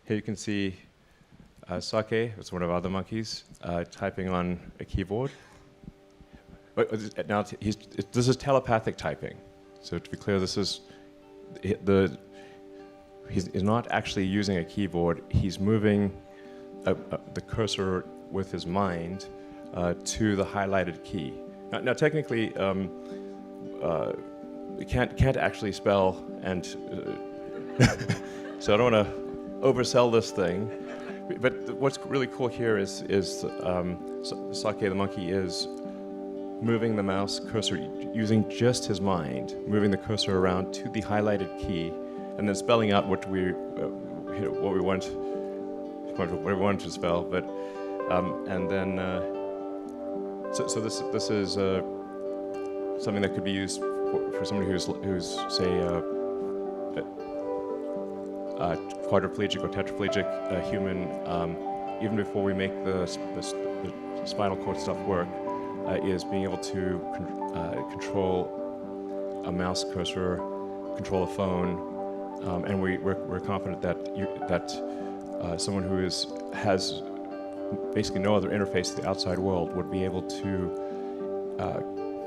Here you can see Sake, it's one of our other monkeys, typing on a keyboard. But now this is telepathic typing. So to be clear, he's not actually using a keyboard. He's moving the cursor with his mind to the highlighted key. Now technically, we can't actually spell, and so I don't want to oversell this thing. But what's really cool here is Sake the monkey is moving the mouse cursor using just his mind, moving the cursor around to the highlighted key, and then spelling out what we want to spell. But and then so this is something that could be used for somebody who's say quadriplegic or tetraplegic human, even before we make the spinal cord stuff work, is being able to control a mouse cursor, control a phone, and we're confident that someone who has basically no other interface to the outside world would be able to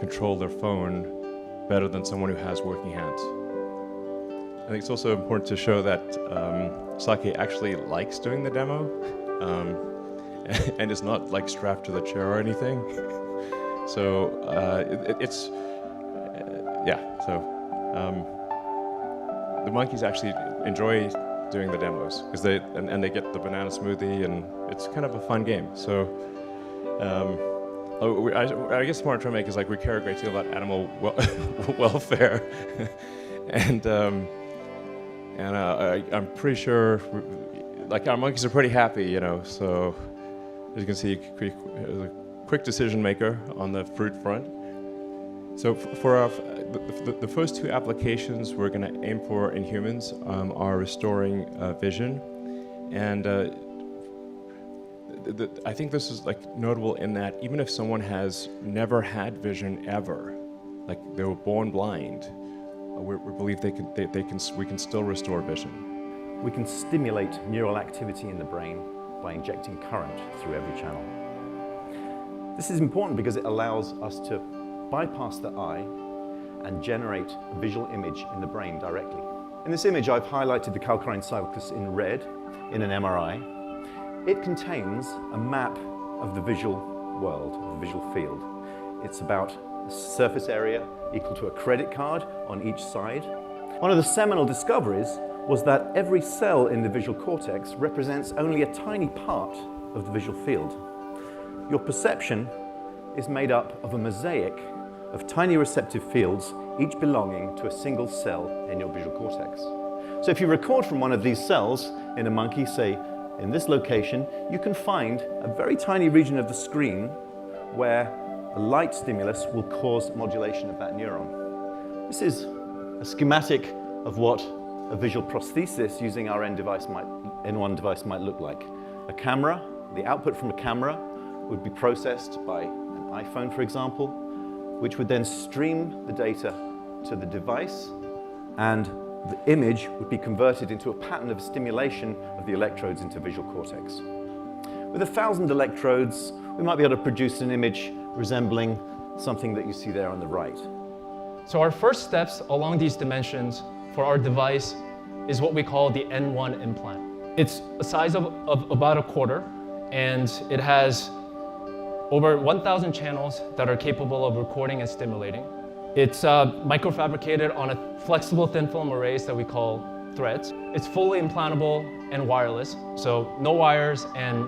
control their phone better than someone who has working hands. I think it's also important to show that Sake actually likes doing the demo, and is not like strapped to the chair or anything. So the monkeys actually enjoy doing the demos because they get the banana smoothie, and it's kind of a fun game. So I guess the point I'm trying to make is like we care a great deal about animal welfare, and I'm pretty sure like our monkeys are pretty happy, you know. So as you can see, a quick decision maker on the fruit front. So for the first two applications we're going to aim for in humans are restoring vision, and I think this is like notable in that even if someone has never had vision ever, like they were born blind, we believe we can still restore vision. We can stimulate neural activity in the brain by injecting current through every channel. This is important because it allows us to bypass the eye and generate a visual image in the brain directly. In this image, I've highlighted the calcarine sulcus in red in an MRI. It contains a map of the visual world, the visual field. It's about a surface area equal to a credit card on each side. One of the seminal discoveries was that every cell in the visual cortex represents only a tiny part of the visual field. Your perception is made up of a mosaic of tiny receptive fields, each belonging to a single cell in your visual cortex. So if you record from one of these cells in a monkey, say in this location, you can find a very tiny region of the screen where a light stimulus will cause modulation of that neuron. This is a schematic of what a visual prosthesis using our N1 device might look like. A camera, the output from a camera would be processed by an iPhone, for example, which would then stream the data to the device, and the image would be converted into a pattern of stimulation of the electrodes into visual cortex. With 1,000 electrodes, we might be able to produce an image resembling something that you see there on the right. So our first steps along these dimensions for our device is what we call the N1 implant. It's a size of about a quarter, and it has over 1,000 channels that are capable of recording and stimulating. It's microfabricated on a flexible thin film arrays that we call threads. It's fully implantable and wireless, so no wires, and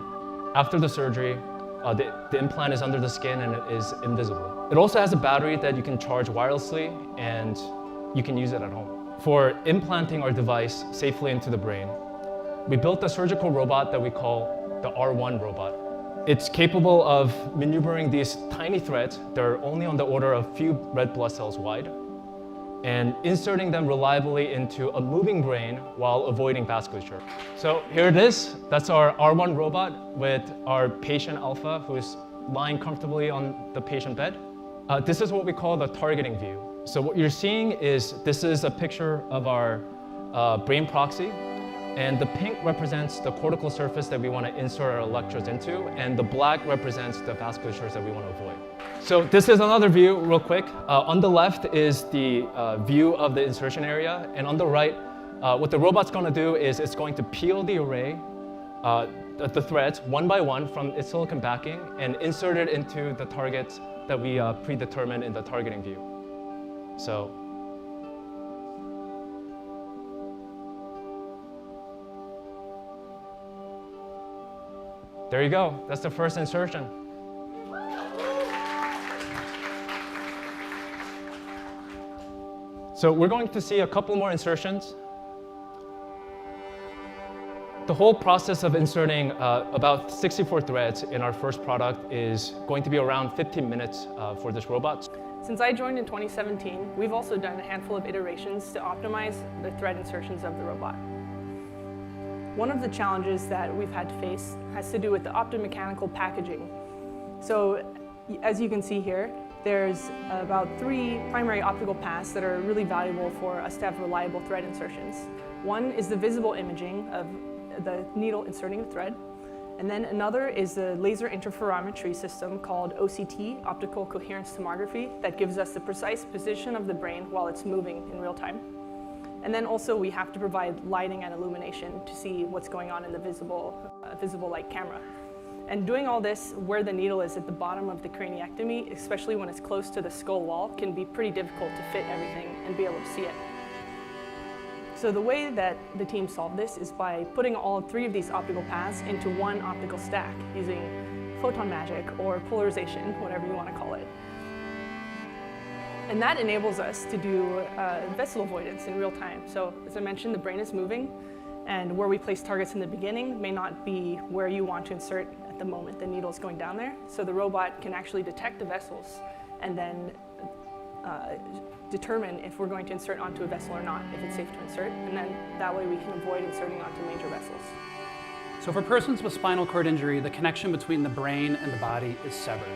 after the surgery, the implant is under the skin and it is invisible. It also has a battery that you can charge wirelessly, and you can use it at home. For implanting our device safely into the brain, we built a surgical robot that we call the R1 robot. It's capable of maneuvering these tiny threads that are only on the order of a few red blood cells wide, and inserting them reliably into a moving brain while avoiding vasculature. So here it is. That's our R1 robot with our patient Alpha, who is lying comfortably on the patient bed. This is what we call the targeting view. So what you're seeing is, this is a picture of our brain proxy. And the pink represents the cortical surface that we want to insert our electrodes into, and the black represents the vasculatures that we want to avoid. So this is another view real quick. On the left is the view of the insertion area, and on the right, what the robot's going to do is it's going to peel the array, the threads one by one from its silicon backing and insert it into the targets that we predetermined in the targeting view. So there you go. That's the first insertion. So we're going to see a couple more insertions. The whole process of inserting about 64 threads in our first product is going to be around 15 minutes for this robot. Since I joined in 2017, we've also done a handful of iterations to optimize the thread insertions of the robot. One of the challenges that we've had to face has to do with the optomechanical packaging. So as you can see here, there's about 3 primary optical paths that are really valuable for us to have reliable thread insertions. One is the visible imaging of the needle inserting the thread. And then another is the laser interferometry system called OCT, optical coherence tomography, that gives us the precise position of the brain while it's moving in real time. And then also we have to provide lighting and illumination to see what's going on in the visible light camera. And doing all this where the needle is at the bottom of the craniectomy, especially when it's close to the skull wall, can be pretty difficult to fit everything and be able to see it. So the way that the team solved this is by putting all 3 of these optical paths into one optical stack using photon magic or polarization, whatever you want to call it. And that enables us to do vessel avoidance in real time. So as I mentioned, the brain is moving, and where we place targets in the beginning may not be where you want to insert at the moment the needle is going down there. So the robot can actually detect the vessels and then determine if we're going to insert onto a vessel or not, if it's safe to insert, and then that way we can avoid inserting onto major vessels. So for persons with spinal cord injury, the connection between the brain and the body is severed.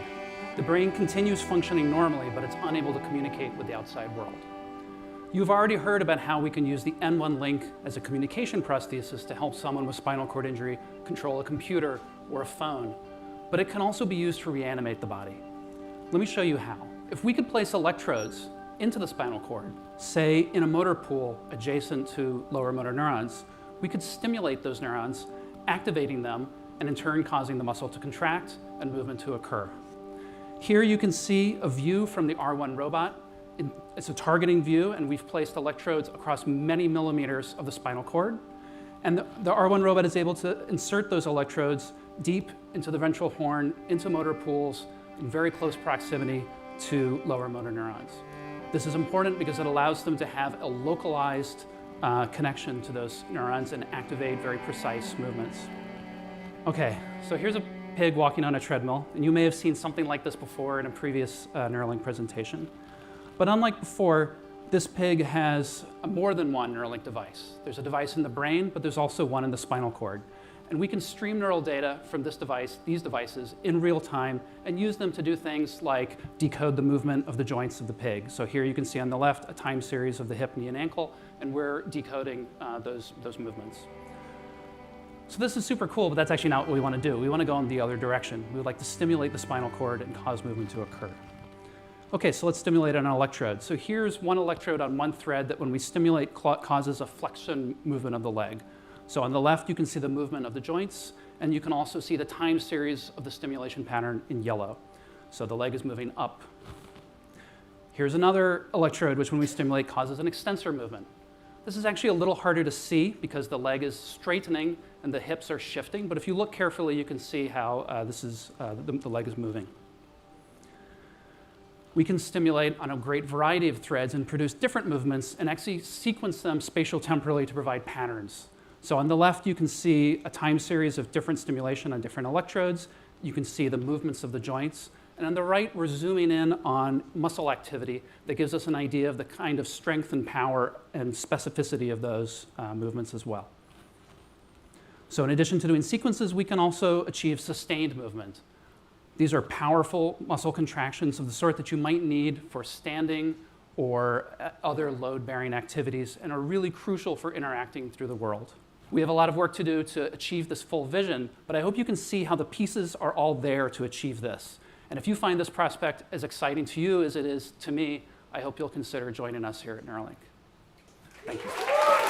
The brain continues functioning normally, but it's unable to communicate with the outside world. You've already heard about how we can use the N1 link as a communication prosthesis to help someone with spinal cord injury control a computer or a phone, but it can also be used to reanimate the body. Let me show you how. If we could place electrodes into the spinal cord, say in a motor pool adjacent to lower motor neurons, we could stimulate those neurons, activating them, and in turn causing the muscle to contract and movement to occur. Here you can see a view from the R1 robot. It's a targeting view, and we've placed electrodes across many millimeters of the spinal cord. And the R1 robot is able to insert those electrodes deep into the ventral horn, into motor pools, in very close proximity to lower motor neurons. This is important because it allows them to have a localized connection to those neurons and activate very precise movements. Okay, so here's a pig walking on a treadmill, and you may have seen something like this before in a previous Neuralink presentation. But unlike before, this pig has more than one Neuralink device. There's a device in the brain, but there's also one in the spinal cord. And we can stream neural data from this device, these devices, in real time and use them to do things like decode the movement of the joints of the pig. So here you can see on the left a time series of the hip, knee, and ankle, and we're decoding those movements. So this is super cool, but that's actually not what we want to do. We want to go in the other direction. We would like to stimulate the spinal cord and cause movement to occur. Okay, so let's stimulate an electrode. So here's one electrode on one thread that when we stimulate causes a flexion movement of the leg. So on the left, you can see the movement of the joints, and you can also see the time series of the stimulation pattern in yellow. So the leg is moving up. Here's another electrode, which when we stimulate causes an extensor movement. This is actually a little harder to see because the leg is straightening and the hips are shifting, but if you look carefully, you can see how the leg is moving. We can stimulate on a great variety of threads and produce different movements and actually sequence them spatial-temporally to provide patterns. So on the left, you can see a time series of different stimulation on different electrodes. You can see the movements of the joints. And on the right, we're zooming in on muscle activity that gives us an idea of the kind of strength and power and specificity of those movements as well. So in addition to doing sequences, we can also achieve sustained movement. These are powerful muscle contractions of the sort that you might need for standing or other load-bearing activities and are really crucial for interacting through the world. We have a lot of work to do to achieve this full vision, but I hope you can see how the pieces are all there to achieve this. And if you find this prospect as exciting to you as it is to me, I hope you'll consider joining us here at Neuralink. Thank you.